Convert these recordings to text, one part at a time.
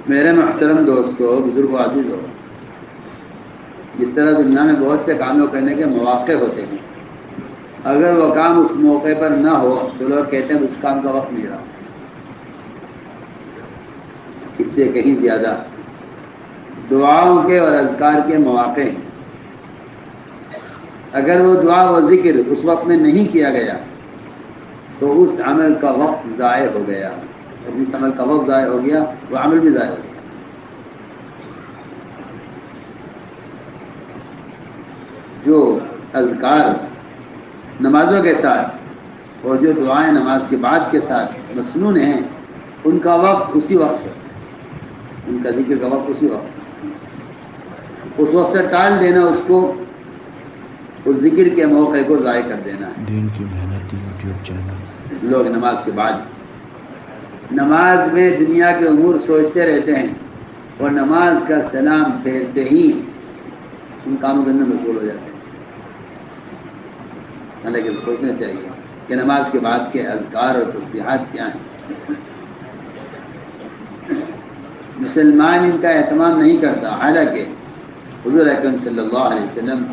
میرے محترم دوستو، بزرگ و عزیز ہو، جس طرح دنیا میں بہت سے کاموں کرنے کے مواقع ہوتے ہیں، اگر وہ کام اس موقع پر نہ ہو تو لوگ کہتے ہیں اس کام کا وقت نہیں رہا۔ اس سے کہیں زیادہ دعاؤں کے اور اذکار کے مواقع ہیں۔ اگر وہ دعا و ذکر اس وقت میں نہیں کیا گیا تو اس عمل کا وقت ضائع ہو گیا، اور جس عمل کا وقت ضائع ہو گیا وہ عمل بھی ضائع ہو گیا۔ جو اذکار نمازوں کے ساتھ اور جو دعائیں نماز کے بعد کے ساتھ مسنون ہیں، ان کا وقت اسی وقت ہے، ان کا ذکر کا وقت اسی وقت ہے۔ اس وقت سے ٹال دینا اس کو، اس ذکر کے موقع کو ضائع کر دینا ہے۔ دین کی محنت یوٹیوب چینل لوگ نماز کے بعد نماز میں دنیا کے امور سوچتے رہتے ہیں، اور نماز کا سلام پھیرتے ہی ان کاموں کے اندر مشغول ہو جاتے ہیں۔ حالانکہ سوچنا چاہیے کہ نماز کے بعد کے اذکار اور تسبیحات کیا ہیں۔ مسلمان ان کا اہتمام نہیں کرتا، حالانکہ حضور اکرم صلی اللہ علیہ وسلم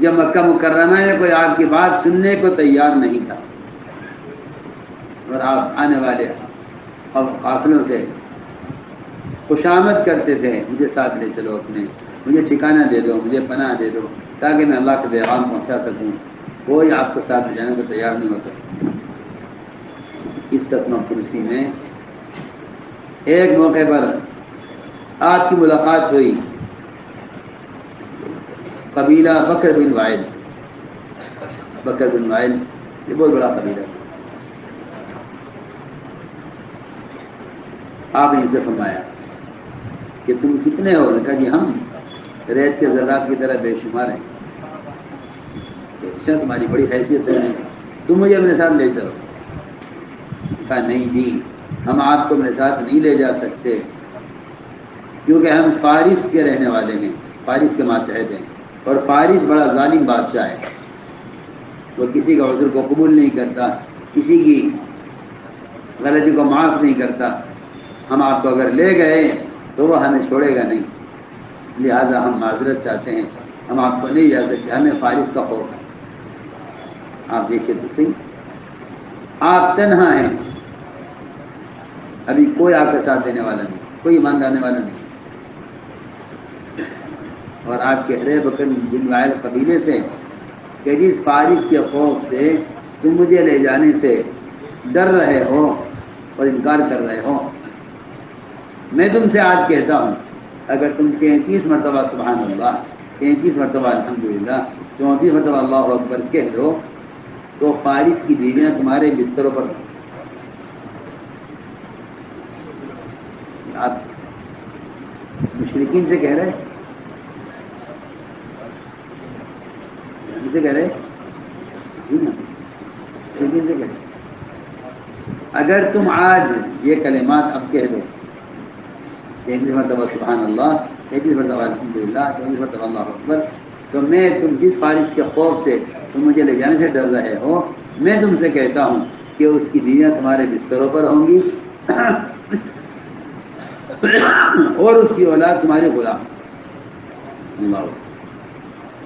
جب مکہ مکرمہ میں کوئی آپ کی بات سننے کو تیار نہیں تھا، اور آپ آنے والے قافلوں سے خوشامد کرتے تھے، مجھے ساتھ لے چلو، اپنے مجھے ٹھکانہ دے دو، مجھے پناہ دے دو تاکہ میں اللہ کے پیغام پہنچا سکوں، کوئی آپ کو ساتھ لے جانے کو تیار نہیں ہوتا۔ اس قسم کرسی میں ایک موقع پر آپ کی ملاقات ہوئی قبیلہ بکر بن وائل سے۔ بکر بن وائل یہ بہت بڑا قبیلہ تھا۔ آپ نے ان سے فرمایا کہ تم کتنے ہو؟ کہا جی ہم ریت کے ذرات کی طرح بے شمار ہیں۔ اچھا، تمہاری بڑی حیثیت ہے، تم مجھے اپنے ساتھ لے چلو۔ کہا نہیں جی، ہم آپ کو اپنے ساتھ نہیں لے جا سکتے، کیونکہ ہم فارس کے رہنے والے ہیں، فارس کے ماتحت ہیں، اور فارس بڑا ظالم بادشاہ ہے، وہ کسی کا عذر کو قبول نہیں کرتا، کسی کی غلطی کو معاف نہیں کرتا۔ ہم آپ کو اگر لے گئے تو وہ ہمیں چھوڑے گا نہیں، لہٰذا ہم معذرت چاہتے ہیں، ہم آپ کو نہیں جا سکتے، ہمیں فارس کا خوف ہے۔ آپ دیکھیے تو صحیح، آپ تنہا ہیں، ابھی کوئی آپ کا ساتھ دینے والا نہیں، کوئی ایمان لانے والا نہیں، اور آپ کہہ رہے بکر بن وائل قبیلے سے کہ جس فارس کے خوف سے تم مجھے لے جانے سے ڈر رہے ہو اور انکار کر رہے ہو، میں تم سے آج کہتا ہوں اگر تم 33 مرتبہ سبحان اللہ، 33 مرتبہ الحمدللہ، 34 مرتبہ اللہ اکبر کہہ دو تو فارس کی بیویاں تمہارے بستروں پر ہوں۔ آپ مشرکین سے کہہ رہے ہیں، کسے کہہ رہے؟ جی ہاں، مشرکین سے کہہ رہے۔ اگر تم آج یہ کلمات اب کہہ دو، 33 مرتبہ سبحان اللہ، 33 مرتبہ الحمدللہ، 34 مرتبہ اللہ اکبر، تو میں تم جس فارس کے خوف سے تم مجھے لے جانے سے ڈر رہے ہو، میں تم سے کہتا ہوں کہ اس کی بیویاں تمہارے بستروں پر ہوں گی اور اس کی اولاد تمہاری غلام۔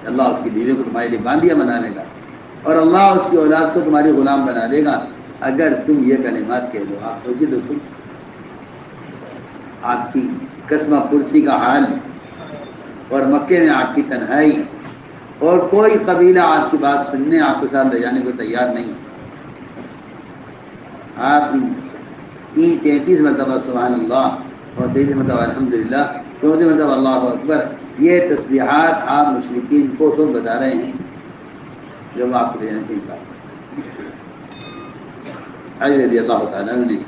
اللہ اس کی بیویوں کو تمہارے لیے باندیاں بنا لے گا، اور اللہ اس کی اولاد کو تمہاری غلام بنا دے گا اگر تم یہ کلمات کہہ دو۔ آپ سوچے تو صحیح، آپ کی قسمہ کرسی کا حال، اور مکے میں آپ کی تنہائی، اور کوئی قبیلہ آپ کی بات سننے آپ کو ساتھ لے جانے کو تیار نہیں۔ آپ 33 مرتبہ سبحان اللہ اور 33 مرتبہ الحمدللہ، 34 مرتبہ اللہ اکبر، یہ تسبیحات آپ مشرکین کو خود بتا رہے ہیں جو آپ کو لے جانے سے انکار کرتے۔ علی رضی اللہ تعالیٰ نے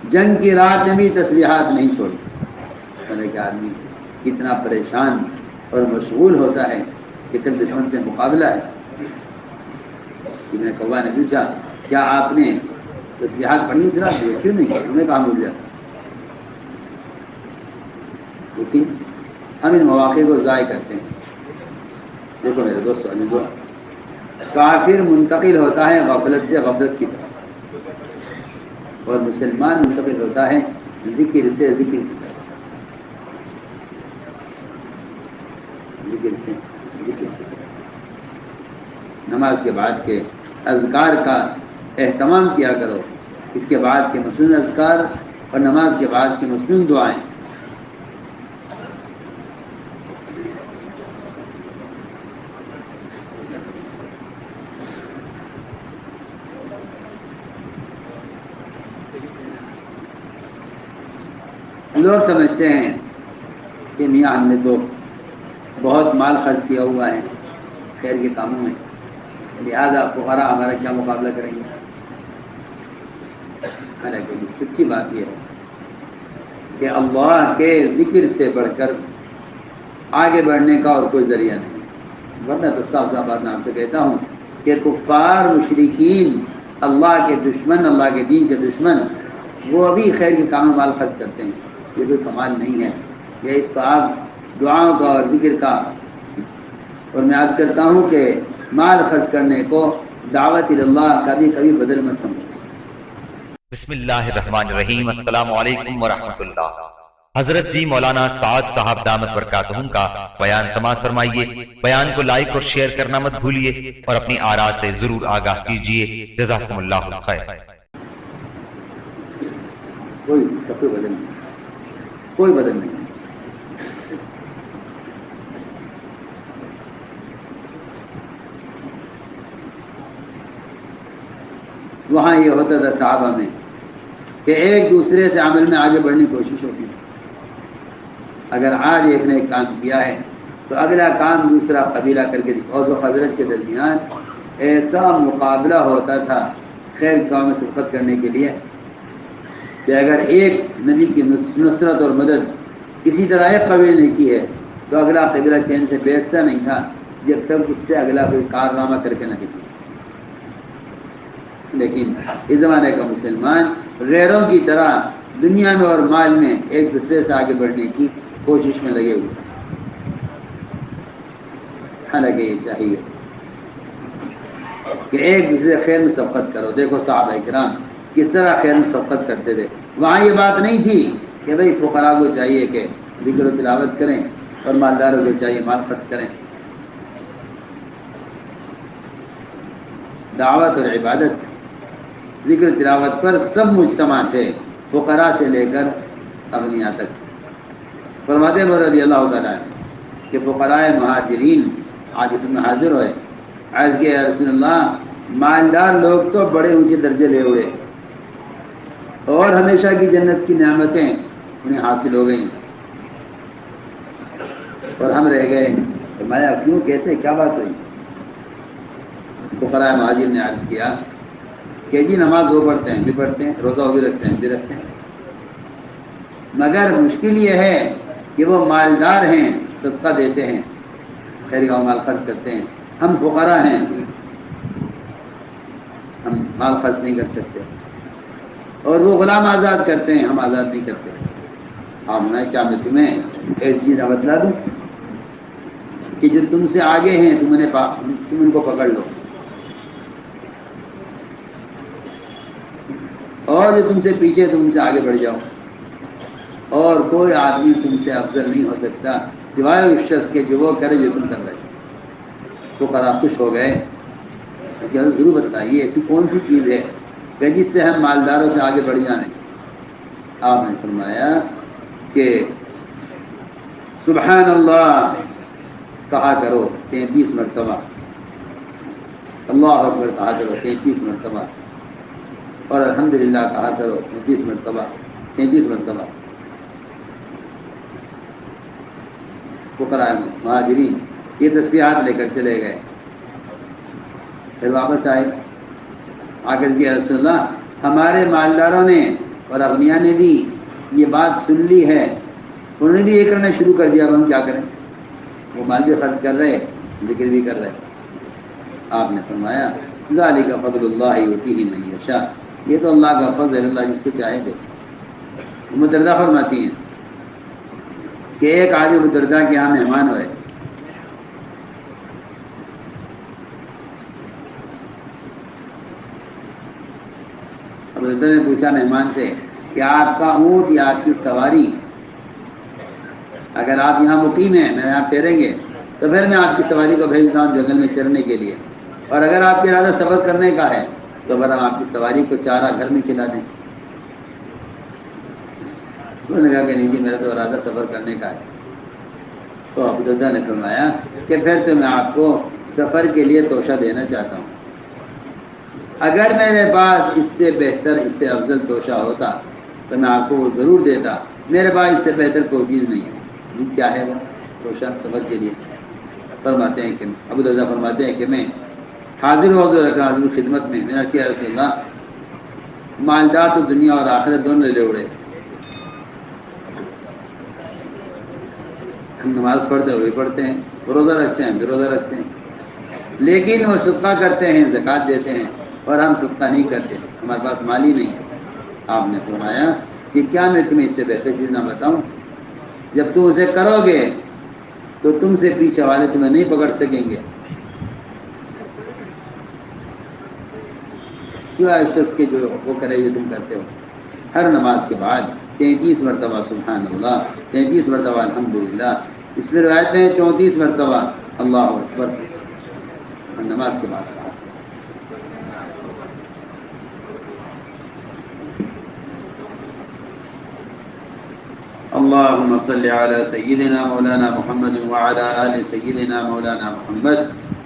جنگ کی رات میں بھی تسبیحات نہیں چھوڑی، کہ آدمی کتنا پریشان اور مشغول ہوتا ہے کہ کل دشمن سے مقابلہ ہے۔ ابن قوا نے پوچھا کیا آپ نے تسبیحات پڑھی اس رات؟ کیوں نہیں، ہمیں کہاں بھول جاتا۔ لیکن ہم ان مواقع کو ضائع کرتے ہیں۔ دیکھو میرے دوستو عزیزو، کافر منتقل ہوتا ہے غفلت سے غفلت کی طرف، اور مسلمان منتقل ہوتا ہے ذکر سے ذکر کی طرف، ذکر سے ذکر کی طرف۔ نماز کے بعد کے اذکار کا اہتمام کیا کرو، اس کے بعد کے مسنون اذکار اور نماز کے بعد کی مسنون دعائیں۔ لوگ سمجھتے ہیں کہ میاں ہم نے تو بہت مال خرچ کیا ہوا ہے خیر کے کاموں میں، لہذا فقراء ہمارا کیا مقابلہ کریں گے۔ حالانکہ سچی بات یہ ہے کہ اللہ کے ذکر سے بڑھ کر آگے بڑھنے کا اور کوئی ذریعہ نہیں ہے، ورنہ تو صاف صاف بات میں آپ سے کہتا ہوں کہ کفار مشرکین، اللہ کے دشمن، اللہ کے دین کے دشمن، وہ ابھی خیر کے کاموں میں مال خرچ کرتے ہیں۔ یہ کوئی کمال نہیں ہے، یہ اس کا آپ دعاؤں کا اور ذکر کا، اور میں عرض کرتا ہوں کہ مال خرچ کرنے کو دعوت اللہ کبھی کبھی بدل مت سمجھو۔ بسم اللہ الرحمن الرحیم۔ السلام علیکم ورحمۃ اللہ۔ حضرت جی مولانا سعد صاحب دامت برکاتہم کا بیان سماعت فرمائیے۔ بیان کو لائک اور شیئر کرنا مت بھولیے اور اپنی آراء سے ضرور آگاہ کیجیے۔ جزاکم اللہ خیر۔ کوئی اس کا کوئی بدل نہیں، کوئی بدل نہیں۔ وہاں یہ ہوتا تھا صحابہ میں کہ ایک دوسرے سے عمل میں آگے بڑھنے کی کوشش ہوتی تھی۔ اگر آج ایک نے ایک کام کیا ہے تو اگلا کام دوسرا قبیلہ کر کے اوس و خزرج کے درمیان ایسا مقابلہ ہوتا تھا خیر کام میں سبقت کرنے کے لیے کہ اگر ایک نبی کی نصرت اور مدد کسی طرح ایک قبیلے نے کی ہے تو اگلا قبیلہ چین سے بیٹھتا نہیں تھا جب تک اس سے اگلا کوئی کارنامہ کر کے نہ دکھے۔ لیکن اس زمانے کا مسلمان غیروں کی طرح دنیا میں اور مال میں ایک دوسرے سے آگے بڑھنے کی کوشش میں لگے ہوئے ہیں۔ حالانکہ یہ چاہیے کہ ایک دوسرے خیر میں سبقت کرو۔ دیکھو صحابہ کرام کس طرح خیر میں سبقت کرتے تھے۔ وہاں یہ بات نہیں تھی کہ بھئی فقراء کو چاہیے کہ ذکر و تلاوت کریں اور مالداروں کو چاہیے مال خرچ کریں۔ دعوت اور عبادت، ذکر تلاوت پر سب مجتمع تھے، فقراء سے لے کر اغنیاء تک۔ فرماتے ہیں رضی اللہ تعالیٰ عنہ کہ فقراء مہاجرین عابد میں حاضر ہوئے، عرض کیا یا رسول اللہ مالدار لوگ تو بڑے اونچے درجے لے اڑے اور ہمیشہ کی جنت کی نعمتیں انہیں حاصل ہو گئیں اور ہم رہ گئے۔ فرمایا کیوں، کیسے، کیا بات ہوئی؟ فقراء مہاجر نے عرض کیا کہ جی نماز وہ پڑھتے ہیں بھی پڑھتے ہیں، روزہ وہ بھی رکھتے ہیں بھی رکھتے ہیں، مگر مشکل یہ ہے کہ وہ مالدار ہیں، صدقہ دیتے ہیں، خیر گاہ مال خرچ کرتے ہیں، ہم فقراء ہیں، ہم مال خرچ نہیں کر سکتے، اور وہ غلام آزاد کرتے ہیں، ہم آزاد نہیں کرتے۔ آپ نے کیا میں تمہیں ایسی چیز بتلا دوں کہ جو تم سے آگے ہیں تم ان کو پکڑ لو، اور جو تم سے پیچھے تم ان سے آگے بڑھ جاؤ، اور کوئی آدمی تم سے افضل نہیں ہو سکتا سوائے اس شخص کے جو وہ کرے جو تم کر رہے۔ فقراء خوش ہو گئے، ضرور بتائیے ایسی کون سی چیز ہے کہ جس سے ہم مالداروں سے آگے بڑھ جائیں۔ آپ نے فرمایا کہ سبحان اللہ کہا کرو 33 مرتبہ، اللہ اکبر کہا کرو 33 مرتبہ، اور الحمدللہ کہا کرو 33 مرتبہ۔ فقراء مہاجرین یہ تسبیحات لے کر چلے گئے، پھر واپس آئے، آگے کیا رسول اللہ ہمارے مالداروں نے اور اغنیاء نے بھی یہ بات سن لی ہے، انہوں نے بھی یہ کرنا شروع کر دیا، اب ہم کیا کریں؟ وہ مال بھی خرچ کر رہے، ذکر بھی کر رہے۔ آپ نے فرمایا ذالک فضل اللہ یؤتیہ من یشاء، یہ تو اللہ کا فضل ہے، اللہ جس کو چاہے دے۔ ام دردہ فرماتی ہیں کہ ایک آدمی ابو دردہ کے یہاں مہمان ہوئے، ابو دردہ نے پوچھا مہمان سے کہ آپ کا اونٹ یا آپ کی سواری، اگر آپ یہاں مقیم ہیں، میرے یہاں ٹھہریں گے، تو پھر میں آپ کی سواری کو بھیجتا ہوں جنگل میں چرنے کے لیے، اور اگر آپ کا ارادہ سفر کرنے کا ہے تو پھر ہم آپ کی سواری کو چارہ گھر میں کھلا دیں۔ انہوں نے کہا کہ نہیں جی میرا تو ارادہ سفر کرنے کا ہے۔ تو ابو درداء نے فرمایا کہ پھر تو میں آپ کو سفر کے لیے توشہ دینا چاہتا ہوں، اگر میرے پاس اس سے بہتر، اس سے افضل توشہ ہوتا تو میں آپ کو وہ ضرور دیتا، میرے پاس اس سے بہتر کوئی چیز نہیں ہے۔ جی کیا ہے وہ توشہ سفر کے لیے؟ فرماتے ہیں کہ ابو درداء فرماتے ہیں کہ میں حاضر ہو حضور کی خدمت میں نے کیا رسول اللہ، مالدار تو دنیا اور آخرت دونوں لے اڑے، ہم نماز پڑھتے ہوئے پڑھتے ہیں، روزہ رکھتے ہیں بھی روزہ رکھتے ہیں، لیکن وہ صدقہ کرتے ہیں، زکوٰۃ دیتے ہیں، اور ہم صدقہ نہیں کرتے، ہمارے پاس مال ہی نہیں ہے۔ آپ نے فرمایا کہ کیا میں تمہیں اس سے بہتر چیز نہ بتاؤں؟ جب تم اسے کرو گے تو تم سے پیچھے والے تمہیں نہیں پکڑ سکیں گے، سوائے اس شخص کے جو وہ کرے جو تم کرتے ہو۔ ہر نماز کے بعد 33 مرتبہ سبحان اللہ، 33 مرتبہ الحمدللہ، اس میں روایت میں 34 مرتبہ اللہ اکبر ہر نماز کے بعد کہا۔ اللهم صل على سيدنا مولانا محمد وعلى آل سيدنا مولانا محمد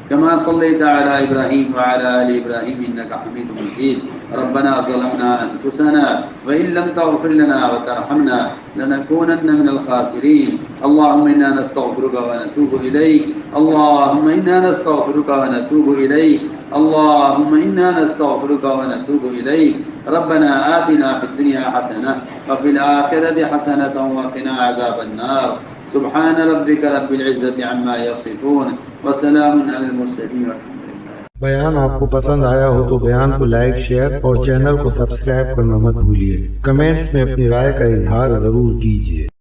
كما صليت على إبراهيم وعلى آل إبراهيم إنك حميد مجيد. ربنا ظلمنا أنفسنا وإن لم تغفر لنا وترحمنا لنكونن من الخاسرين. اللهم إنا نستغفرك ونتوب إليك، اللهم إنا نستغفرك ونتوب إليك، اللهم إنا نستغفرك ونتوب إليك. ربنا آتنا في الدنيا حسنة وفي الآخرة حسنة وقنا عذاب النار. سبحان ربك رب العزة عما يصفون وسلام على المرسلين والحمد لله. بیان آپ کو پسند آیا ہو تو بیان کو لائک، شیئر اور چینل کو سبسکرائب کرنا مت بھولیے۔ کمنٹس میں اپنی رائے کا اظہار ضرور کیجیے۔